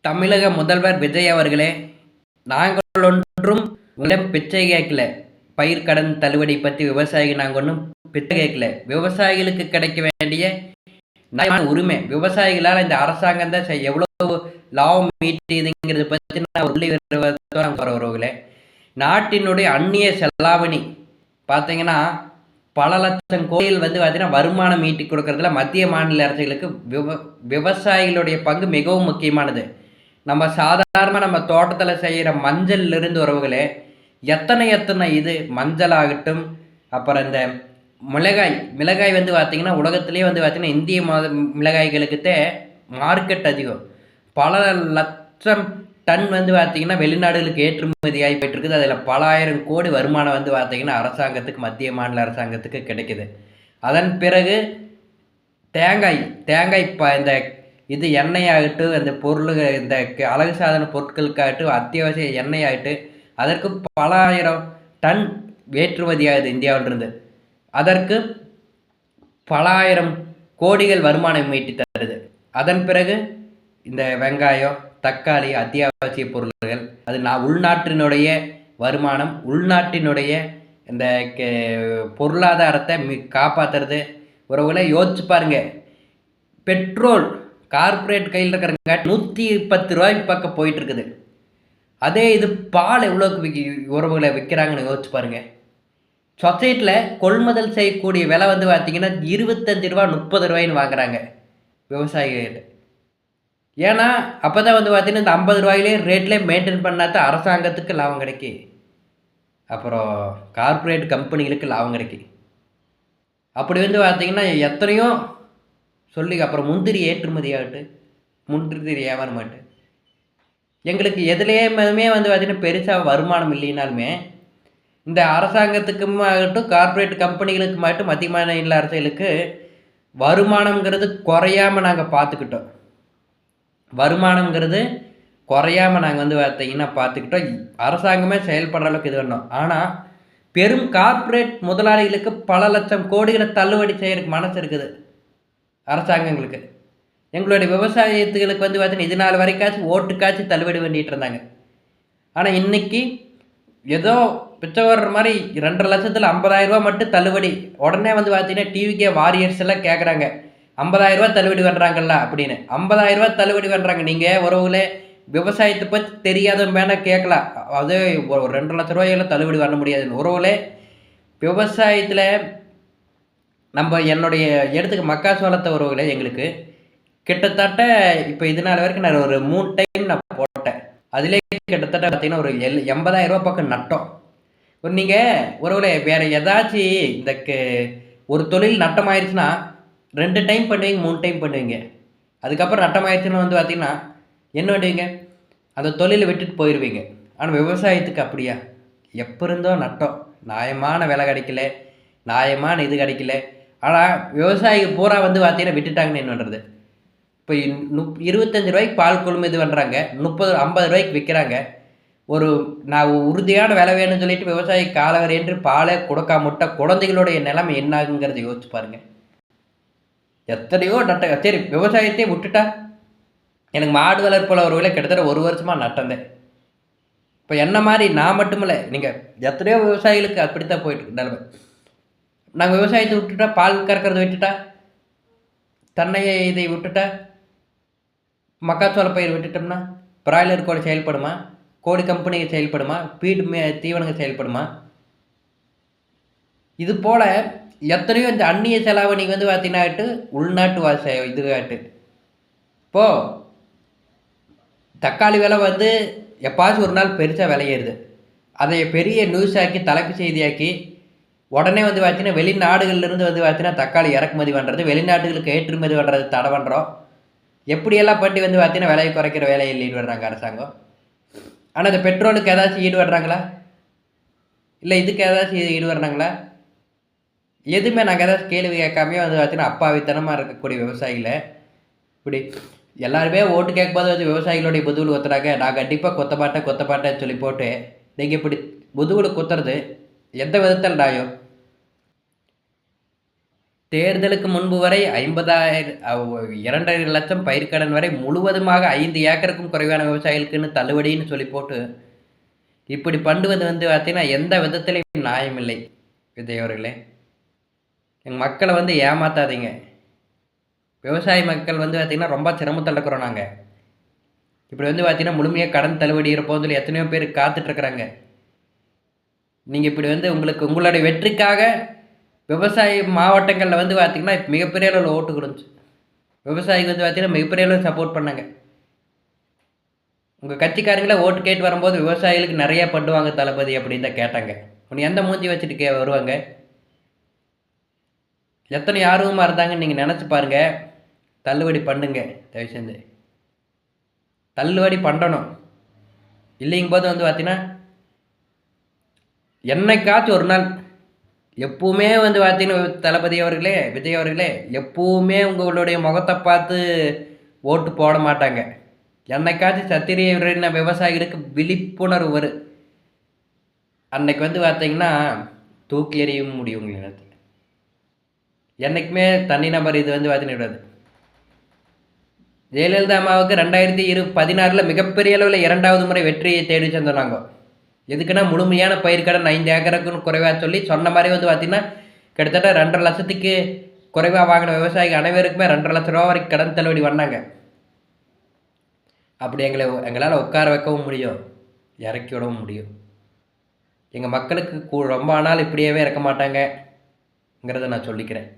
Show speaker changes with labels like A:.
A: தமிழக முதல்வர் விஜய் அவர்களே, நாங்கள் ஒன்றும் உங்களிடம் பிச்சை கேட்கல. பயிர் கடன் தள்ளுபடி பத்தி விவசாயிகள் நாங்க ஒன்றும் பிச்சை கேட்கல. விவசாயிகளுக்கு கிடைக்க வேண்டிய நியாயமான உரிமை. விவசாயிகளால் இந்த அரசாங்கம் தான் எவ்வளவு லாபம் ஈட்டியதுங்கிறத பத்தி நான் உள்ளே வரவர்களே, நாட்டினுடைய அந்நிய செலாவணி பார்த்தீங்கன்னா பல லட்சம் கோடிகள் பார்த்தீங்கன்னா வருமானம் ஈட்டி கொடுக்கறதுல மத்திய மாநில அரசுகளுக்கு விவசாயிகளுடைய பங்கு மிகவும் முக்கியமானது. நம்ம சாதாரணமாக நம்ம தோட்டத்தில் செய்கிற மஞ்சள்ல இருந்து உறவுகளே, எத்தனை எத்தனை இது மஞ்சள் ஆகட்டும், அப்புறம் இந்த மிளகாய் பார்த்தீங்கன்னா உலகத்திலேயே பார்த்தீங்கன்னா இந்திய மிளகாய்களுக்குத்தே மார்க்கெட் அதிகம். பல லட்சம் டன் பார்த்தீங்கன்னா வெளிநாடுகளுக்கு ஏற்றுமதி ஆகி போயிட்டு இருக்குது. அதில் பல ஆயிரம் கோடி வருமானம் பார்த்தீங்கன்னா அரசாங்கத்துக்கு, மத்திய மாநில அரசாங்கத்துக்கு கிடைக்குது. அதன் பிறகு தேங்காய் இந்த இது எண்ணெய் ஆகட்டும், அந்த பொருள் இந்த அழகு சாதன பொருட்களுக்காகட்டும், அத்தியாவசிய எண்ணெய் ஆகிட்டு அதற்கு பல ஆயிரம் டன் ஏற்றுமதி ஆகுது இந்தியாவிலிருந்து. அதற்கு பல ஆயிரம் கோடிகள் வருமானம் ஈட்டி தருது. அதன் பிறகு இந்த வெங்காயம், தக்காளி, அத்தியாவசிய பொருள்கள், அது உள்நாட்டினுடைய வருமானம், உள்நாட்டினுடைய இந்த பொருளாதாரத்தை காப்பாற்றுறது. உறவுகளை யோசிச்சு பாருங்க. பெட்ரோல் கார்பரேட் கையில் இருக்கிறங்க 110 ரூபாய்க்கு பக்கம் போயிட்டு இருக்குது. அதே இது பால் எவ்வளோக்கு உறவுகளை விற்கிறாங்கன்னு யோசிச்சு பாருங்க. சொசைட்டியில் கொள்முதல் செய்யக்கூடிய விலை பார்த்தீங்கன்னா 25 ரூபா 30 ரூபாய்ன்னு வாங்குறாங்க விவசாயிகிட்ட. ஏன்னா அப்போ தான் பார்த்தீங்கன்னா இந்த 50 ரூபாயிலே ரேட்லேயே மெயின்டைன் பண்ணாதான் அரசாங்கத்துக்கு லாபம் கிடைக்கி, அப்புறம் கார்பரேட் கம்பெனிகளுக்கு லாபம் கிடைக்கி. அப்படி பார்த்தீங்கன்னா எத்தனையோ சொல்லி அப்புறம் முந்திரி ஏற்றுமதி ஆகட்டு, முந்திரி வியாபாரம் ஆகட்டு, எங்களுக்கு எதுலேயுமே பார்த்தீங்கன்னா பெருசாக வருமானம் இல்லைனாலுமே இந்த அரசாங்கத்துக்கும் ஆகட்டும், கார்பரேட் கம்பெனிகளுக்குமாகட்டும், மத்திய மாநில அரசுகளுக்கு வருமானங்கிறது குறையாமல் நாங்கள் பார்த்துக்கிட்டோம். வருமானங்கிறது குறையாமல் நாங்கள் பார்த்தீங்கன்னா பார்த்துக்கிட்டோம். அரசாங்கமே செயல்படுற அளவுக்கு இது பண்ணோம். ஆனால் பெரும் கார்பரேட் முதலாளிகளுக்கு பல லட்சம் கோடிகளை தள்ளுபடி செய்யறதுக்கு மனசு இருக்குது அரசாங்கங்களுக்கு. எங்களுடைய விவசாயத்துகளுக்கு பார்த்தீங்கன்னா இது நாள் வரைக்காச்சும் ஓட்டுக்காச்சும் தள்ளுபடி பண்ணிட்டு இருந்தாங்க. ஆனால் இன்னைக்கு ஏதோ பிச்சை வர்ற மாதிரி 2.5 லட்சத்தில் 50,000 ரூபா மட்டும் தள்ளுபடி. உடனே பார்த்தீங்கன்னா டிவிக்கே வாரியர்ஸ் எல்லாம் கேட்குறாங்க, 50,000 ரூபா தள்ளுபடி பண்ணுறாங்கல்ல அப்படின்னு. 50,000 ரூபா தள்ளுபடி பண்ணுறாங்க. நீங்கள் உறவுகளே விவசாயத்தை பற்றி தெரியாத வேணால் கேட்கலாம். அது ஒரு 2 லட்ச ரூபாயெல்லாம் தள்ளுபடி பண்ண முடியாதுன்னு. உறவுகளே விவசாயத்தில் நம்ம என்னுடைய இடத்துக்கு மக்காச்சோளத்தை உறவுகளே எங்களுக்கு கிட்டத்தட்ட இப்போ இது நாள் வரைக்கும் நான் ஒரு 3 டைம் நான் போட்டேன். அதிலே கிட்டத்தட்ட பார்த்தீங்கன்னா ஒரு 80,000 ரூபா பக்கம் நட்டோம். ஒரு நீங்கள் உறவுகளே வேறு ஏதாச்சும் இந்த ஒரு தொழில் நட்டம் ஆயிடுச்சுன்னா 2 டைம் பண்ணுவீங்க, 3 டைம் பண்ணுவீங்க. அதுக்கப்புறம் நட்டம் ஆயிடுச்சுன்னு பார்த்தீங்கன்னா என்ன பண்ணுவீங்க, அந்த தொழிலை விட்டுட்டு போயிடுவீங்க. ஆனால் விவசாயத்துக்கு அப்படியா? எப்போ இருந்தோ நட்டம், நியாயமான விலை கிடைக்கல, நியாயமான இது கிடைக்கல. ஆனால் விவசாயிகள் பூரா பார்த்தீங்கன்னா விட்டுட்டாங்கன்னு என்ன பண்ணுறது? இப்போ 25 ரூபாய்க்கு பால் கொள்முதல் இது பண்ணுறாங்க, 50 ரூபாய்க்கு விற்கிறாங்க. ஒரு நான் உறுதியான விலை வேணும்னு சொல்லிட்டு விவசாயி காலவரை என்று பாலே கொடுக்காமட்டா குழந்தைகளுடைய நிலைமை என்னாகுங்கிறத யோசிச்சு பாருங்கள். எத்தனையோ சரி விவசாயத்தையே விட்டுட்டா எனக்கு மாடு வளர்ப்பில் ஒரு வேலை கிட்டத்தட்ட 1 வருஷமாக நட்டந்தேன். இப்போ என்ன மாதிரி நான் மட்டும் இல்லை, நீங்கள் எத்தனையோ விவசாயிகளுக்கு அப்படித்தான் போயிட்டு நிலைமை. நாங்கள் விவசாயத்தை விட்டுட்டா, பால் கறக்கிறத விட்டுட்டா, தென்னையை இதை விட்டுட்டா, மக்காச்சோள பயிர் விட்டுட்டோம்னா பிராய்லர் கோழி செயல்படுமா? கோழி கம்பெனிகள் செயல்படுமா? தீவனங்கள் செயல்படுமா? இது போல் எத்தனையோ இந்த அந்நிய செலாவணி பார்த்தீங்கன்னாட்டு உள்நாட்டு இதுகாட்டு. இப்போது தக்காளி விலை எப்பாச்சும் ஒரு நாள் பெருசாக விலையேறுது. அதை பெரிய நியூஸ் ஆக்கி தலைப்பு செய்தியாக்கி உடனே பார்த்தீங்கன்னா வெளிநாடுகள்லேருந்து பார்த்தீங்கன்னா தக்காளி இறக்குமதி பண்ணுறது, வெளிநாட்டுகளுக்கு ஏற்றுமதி பண்ணுறது தடை பண்ணுறோம். எப்படியெல்லாம் பட்டி பார்த்தீங்கன்னா விலையை குறைக்கிற வேலையில் ஈடுபடுறாங்க அரசாங்கம். ஆனால் இந்த பெட்ரோலுக்கு ஏதாச்சும் ஈடுபடுறாங்களா? இல்லை இதுக்கு ஏதாச்சும் ஈடுபடுறாங்களா? எதுவுமே நாங்கள் ஏதாச்சும் கேள்வி கேட்காமே பார்த்தீங்கன்னா அப்பாவித்தனமாக இருக்கக்கூடிய விவசாயிகளை இப்படி எல்லாருமே ஓட்டு கேட்கும்போது விவசாயிகளுடைய முதுகுல குத்துறாங்க. நான் கண்டிப்பாக கொத்தப்பாட்டேன்னு சொல்லி போட்டு நீங்கள் இப்படி முதுகுல குத்துறது எந்த விதத்தில் நியாயம்? தேர்தலுக்கு முன்பு வரை 50,000 2,50,000 லட்சம் பயிர்க்கடன் வரை முழுவதுமாக 5 ஏக்கருக்கும் குறைவான விவசாயிகளுக்குன்னு தள்ளுபடின்னு சொல்லி போட்டு இப்படி பண்ணுவது வந்து பார்த்தீங்கன்னா எந்த விதத்திலையும் நியாயமில்லை. விஜய் அவர்களே, எங்கள் மக்களை வந்து ஏமாத்தாதீங்க. விவசாய மக்கள் வந்து பார்த்தீங்கன்னா ரொம்ப சிரமத்தில் இருக்கிறோம் நாங்கள். இப்படி வந்து பார்த்தீங்கன்னா முழுமையாக கடன் தள்ளுபடி இருப்போம் சொல்லி எத்தனையோ பேர் காத்துட்ருக்குறாங்க. நீங்கள் இப்படி வந்து உங்களுடைய வெற்றிக்காக விவசாய மாவட்டங்களில் வந்து பார்த்திங்கன்னா மிகப்பெரிய அளவில் ஓட்டு கொடுந்துச்சு. விவசாயிக்கு வந்து பார்த்திங்கன்னா மிகப்பெரிய அளவில் சப்போர்ட் பண்ணாங்க. உங்கள் கட்சிக்காரங்களே ஓட்டு கேட்டு வரும்போது விவசாயிகளுக்கு நிறையா பண்ணுவாங்க தளபதி அப்படின்னு தான் கேட்டாங்க. உன்னை எந்த மூஞ்சி வச்சுட்டு வருவாங்க? எத்தனை ஆர்வமாக இருந்தாங்கன்னு நீங்கள் நினச்சி பாருங்கள். தள்ளுபடி பண்ணுங்க தயவு செஞ்சு. தள்ளுபடி பண்ணணும். இல்லைங்கும் போது வந்து பார்த்தீங்கன்னா என்னைக்காச்சும் ஒரு நாள் எப்பவுமே வந்து பார்த்தீங்கன்னா தளபதி அவர்களே, விஜய் அவர்களே, எப்பவுமே உங்களுடைய முகத்தை பார்த்து ஓட்டு போட மாட்டாங்க. என்னைக்காச்சும் சத்திரிய விவசாயிகளுக்கு விழிப்புணர்வு வரும். அன்னைக்கு வந்து பார்த்தீங்கன்னா தூக்கி எறியும் முடியும் உங்களுக்கு. என்றைக்குமே தனிநபர் இது வந்து பார்த்தீங்கன்னா ஜெயலலிதா அம்மாவுக்கு 2016 மிகப்பெரிய அளவில் 2வது முறை வெற்றியை தேடி சென்றோம். எதுக்குன்னா முழுமையான பயிர்க்கடன் 5 ஏக்கருக்குன்னு குறைவாக சொல்லி சொன்ன மாதிரி வந்து பார்த்தீங்கன்னா கிட்டத்தட்ட 2,50,000 லட்சத்துக்கு குறைவாக வாங்கின விவசாயிகள் அனைவருக்குமே 2,50,000 லட்ச ரூபா வரைக்கும் கடன் தள்ளுபடி பண்ணாங்க. அப்படி எங்களால் உட்கார வைக்கவும் முடியும், இறக்கி விடவும் முடியும். எங்கள் மக்களுக்கு ரொம்ப நாள் இப்படியே இருக்க மாட்டாங்கங்கிறத நான் சொல்லிக்கிறேன்.